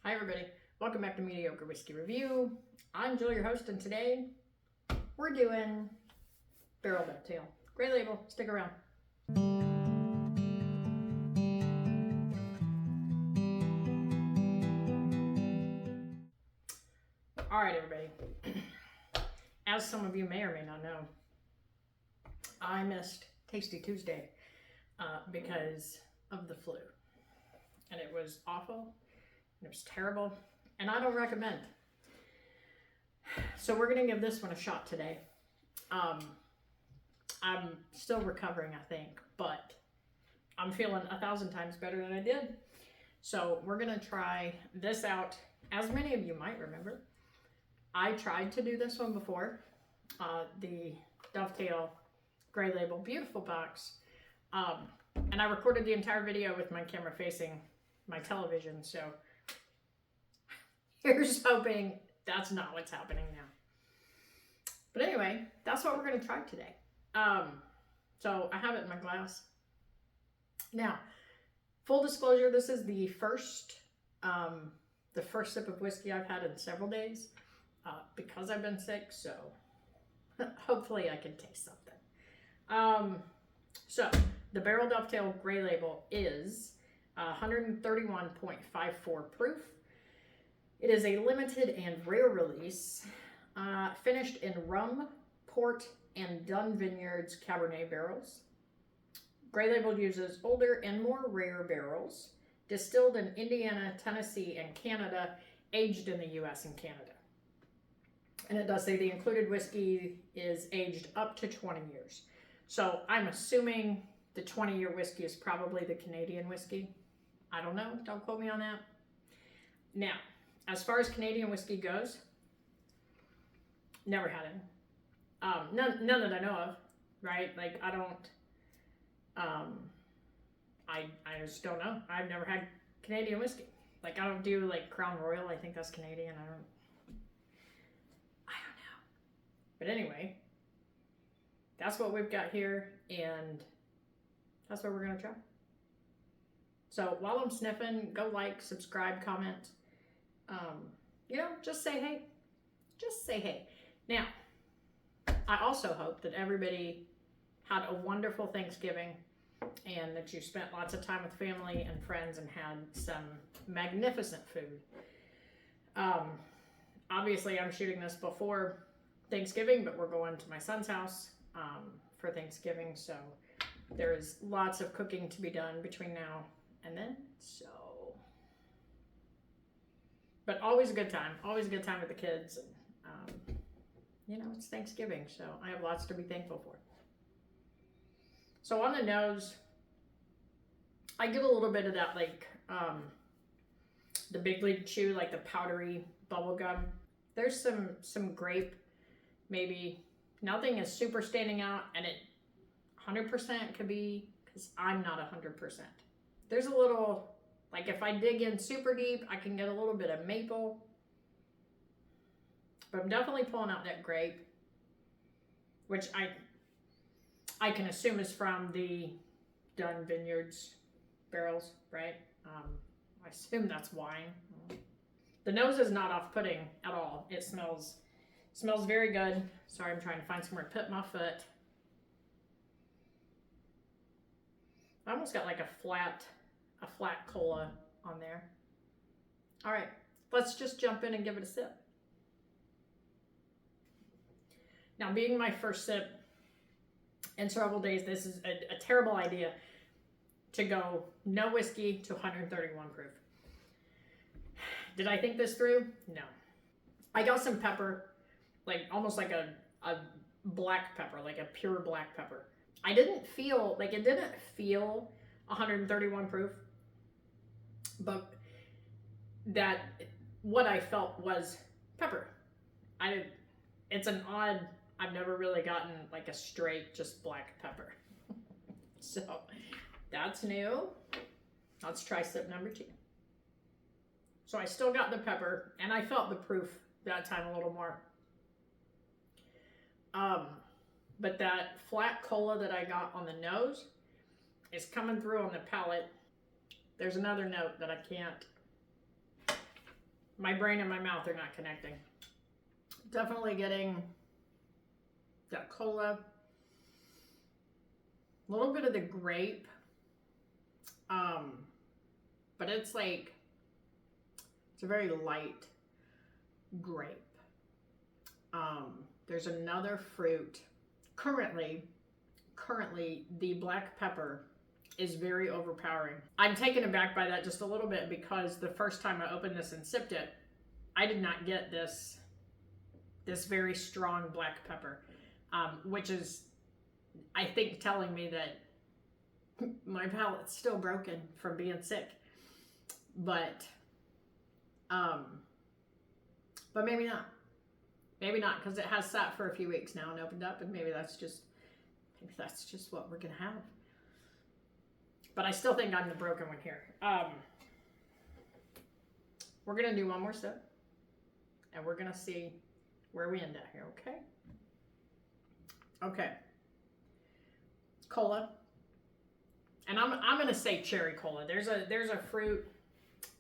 Hi everybody, welcome back to Mediocre Whiskey Review. I'm Jill, your host, and today we're doing Barrell Dovetail Gray Label. Stick around. Alright everybody, as some of you may or may not know, I missed Tasty Tuesday because of the flu. And it was awful, and it was terrible, and I don't recommend. So we're gonna give this one a shot today. I'm still recovering, I think, but I'm feeling 1,000 times better than I did. So we're gonna try this out. As many of you might remember, I tried to do this one before, the Dovetail Gray Label, beautiful box. And I recorded the entire video with my camera facing my television, so here's hoping that's not what's happening now. But anyway, that's what we're going to try today. So I have it in my glass. Now, full disclosure, this is the first sip of whiskey I've had in several days because I've been sick, so hopefully I can taste something. So the Barrell Dovetail Gray Label is 131.54 proof. It is a limited and rare release, finished in rum, port, and Dun Vineyards Cabernet barrels. Gray Label uses older and more rare barrels, distilled in Indiana, Tennessee, and Canada, aged in the US and Canada. And it does say the included whiskey is aged up to 20 years. So I'm assuming the 20-year whiskey is probably the Canadian whiskey. I don't know, don't quote me on that. Now, as far as Canadian whiskey goes, never had any. None that I know of, right? Like, I don't, I just don't know. I've never had Canadian whiskey. Like, I don't do, like, Crown Royal. I think that's Canadian. I don't know. But anyway, that's what we've got here, and that's what we're going to try. So while I'm sniffing, go like, subscribe, comment. Just say hey. Just say hey. Now, I also hope that everybody had a wonderful Thanksgiving and that you spent lots of time with family and friends and had some magnificent food. Obviously, I'm shooting this before Thanksgiving, but we're going to my son's house for Thanksgiving, so there is lots of cooking to be done between now and then, so. But always a good time with the kids. And, it's Thanksgiving, so I have lots to be thankful for. So on the nose, I get a little bit of that, like, the Big League Chew, like the powdery bubble gum. There's some grape, maybe. Nothing is super standing out, and it 100% could be, because I'm not 100%. There's a little, like, if I dig in super deep, I can get a little bit of maple. But I'm definitely pulling out that grape, which I can assume is from the Dun Vineyards barrels, right? I assume that's wine. The nose is not off-putting at all. It smells very good. Sorry, I'm trying to find somewhere to put my foot. I almost got like a flat cola on there. All right, let's just jump in and give it a sip. Now, being my first sip in several days, this is a terrible idea to go no whiskey to 131 proof. Did I think this through? No. I got some pepper, like almost like a black pepper, like a pure black pepper. It didn't feel 131 proof, but what I felt was pepper. It's an odd, I've never really gotten like a straight just black pepper. So that's new. Let's try sip number 2. So I still got the pepper, and I felt the proof that time a little more. But that flat cola that I got on the nose is coming through on the palate. There's another note that I can't my brain and my mouth are not connecting. Definitely getting that cola, a little bit of the grape, but it's like, it's a very light grape. There's another fruit. Currently, the black pepper is very overpowering. I'm taken aback by that just a little bit because the first time I opened this and sipped it, I did not get this very strong black pepper, which is, I think, telling me that my palate's still broken from being sick. But maybe not. Maybe not, because it has sat for a few weeks now and opened up, and maybe that's just what we're gonna have. But I still think I'm the broken one here. We're gonna do one more sip, and we're gonna see where we end up here. Okay. Okay. Cola, and I'm gonna say cherry cola. There's a fruit,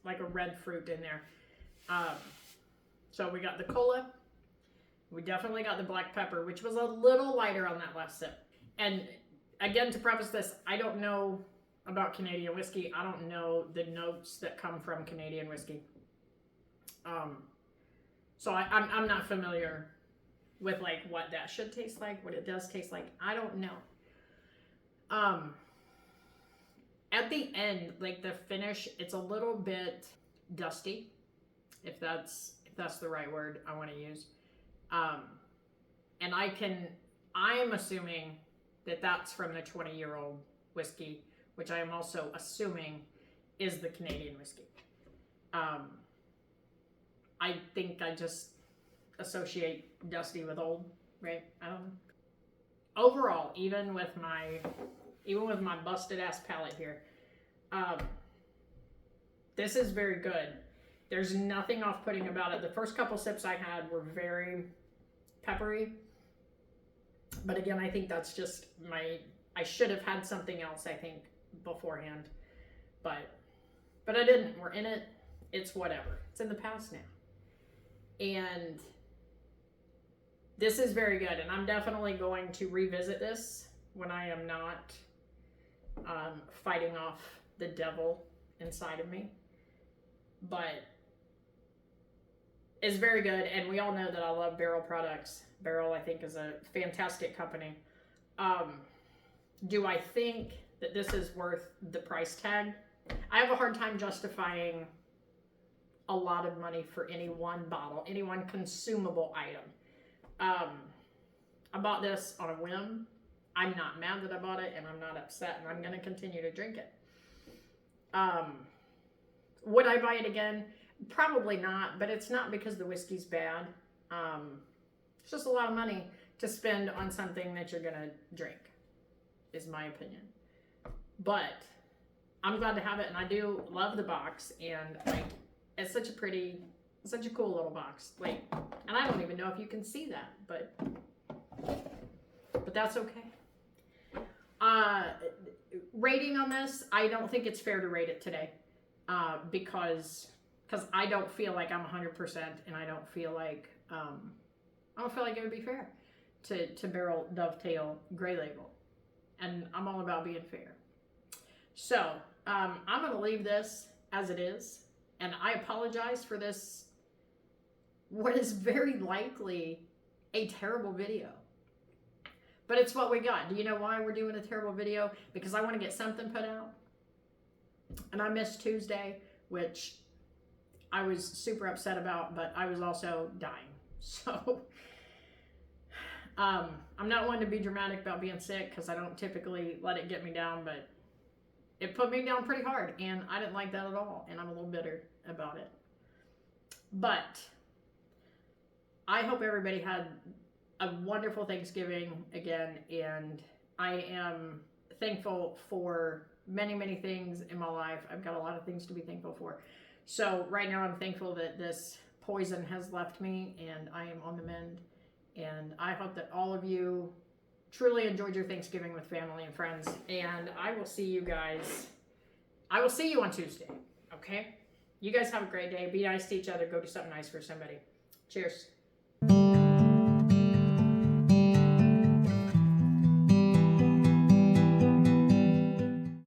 like a red fruit in there. So we got the cola. We definitely got the black pepper, which was a little lighter on that last sip. And again, to preface this, I don't know about Canadian whiskey. I don't know the notes that come from Canadian whiskey. So I'm not familiar with like what that should taste like, what it does taste like. I don't know. At the end, like the finish, it's a little bit dusty, if that's the right word I want to use. And I am assuming that that's from the 20-year-old whiskey, which I am also assuming is the Canadian whiskey. I think I just associate dusty with old, right? I don't know. Overall, even with my busted ass palate here, this is very good. There's nothing off-putting about it. The first couple sips I had were very peppery, but again, I think that's just I should have had something else, I think, beforehand, but I didn't. We're in it. It's whatever. It's in the past now. And this is very good, and I'm definitely going to revisit this when I am not fighting off the devil inside of me. But it's very good, and we all know that I love Barrell products. Barrell, I think, is a fantastic company. Do I think that this is worth the price tag? I have a hard time justifying a lot of money for any one bottle, any one consumable item. I bought this on a whim. I'm not mad that I bought it, and I'm not upset, and I'm going to continue to drink it. Would I buy it again? Probably not, but it's not because the whiskey's bad. It's just a lot of money to spend on something that you're going to drink, is my opinion. But I'm glad to have it, and I do love the box, and like, it's such a cool little box. Wait, and I don't even know if you can see that, but that's okay. Rating on this, I don't think it's fair to rate it today, because I don't feel like I'm 100%, and I don't feel like it would be fair to Barrell Dovetail Gray Label, and I'm all about being fair. So I'm gonna leave this as it is, and I apologize for this, what is very likely a terrible video. But it's what we got. Do you know why we're doing a terrible video? Because I want to get something put out. And I missed Tuesday, which I was super upset about, but I was also dying. So I'm not one to be dramatic about being sick, because I don't typically let it get me down, but it put me down pretty hard, and I didn't like that at all, and I'm a little bitter about it. But I hope everybody had a wonderful Thanksgiving again, and I am thankful for many, many things in my life. I've got a lot of things to be thankful for. So right now I'm thankful that this poison has left me, and I am on the mend. And I hope that all of you truly enjoyed your Thanksgiving with family and friends. And I will see you guys. I will see you on Tuesday. Okay? You guys have a great day. Be nice to each other. Go do something nice for somebody. Cheers.